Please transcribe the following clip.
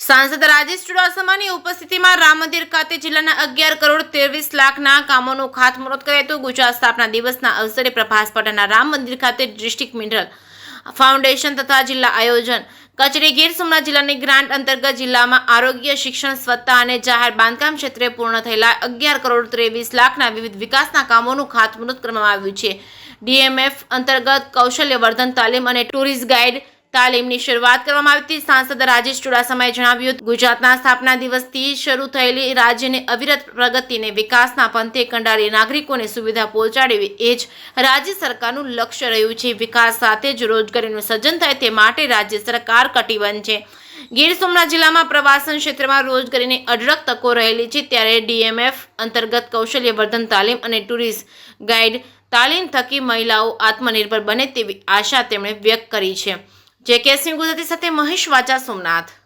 સાંસદ રાજેશ ચુડાસમાની ઉપસ્થિતિમાં રામ મંદિર ખાતે જિલ્લાના 11 કરોડ 23 લાખના કામોનું ખાતમુહૂર્ત કરાયું હતું। ગુજરાત સ્થાપના દિવસના અવસરે પ્રભાસ પાટણના રામ મંદિર ખાતે ડિસ્ટ્રિક્ટ મિનરલ ફાઉન્ડેશન તથા જિલ્લા આયોજન કચેરી ગીર સોમનાથ જિલ્લાની ગ્રાન્ટ અંતર્ગત જિલ્લામાં આરોગ્ય, શિક્ષણ, સ્વચ્છતા અને જાહેર બાંધકામ ક્ષેત્રે પૂર્ણ થયેલા 11 કરોડ 23 લાખના વિવિધ વિકાસના કામોનું ખાતમુહૂર્ત કરવામાં આવ્યું છે। ડીએમએફ અંતર્ગત કૌશલ્યવર્ધન તાલીમ અને ટુરિસ્ટ ગાઈડ તાલીમની શરૂઆત કરવામાં આવી હતી। સાંસદ રાજેશ ચુડાસમાએ જણાવ્યું હતું, ગુજરાતના સ્થાપના દિવસથી શરૂ થયેલી રાજ્યની અવિરત પ્રગતિને વિકાસના પંથે કંડારી નાગરિકોને સુવિધા પહોંચાડવી એ જ રાજ્ય સરકારનું લક્ષ્ય રહ્યું છે। વિકાસ સાથે જ રોજગારીનું સર્જન થાય તે માટે રાજ્ય સરકાર કટિબદ્ધ છે। ગીર સોમનાથ જિલ્લામાં પ્રવાસન ક્ષેત્રમાં રોજગારીની અઢળક તકો રહેલી છે, ત્યારે ડીએમએફ અંતર્ગત કૌશલ્યવર્ધન તાલીમ અને ટુરિસ્ટ ગાઈડ તાલીમ થકી મહિલાઓ આત્મનિર્ભર બને તેવી આશા તેમણે વ્યક્ત કરી છે। જે કે સિંહ ગુજરાતી સાથે મહેશ વાચા, સોમનાથ।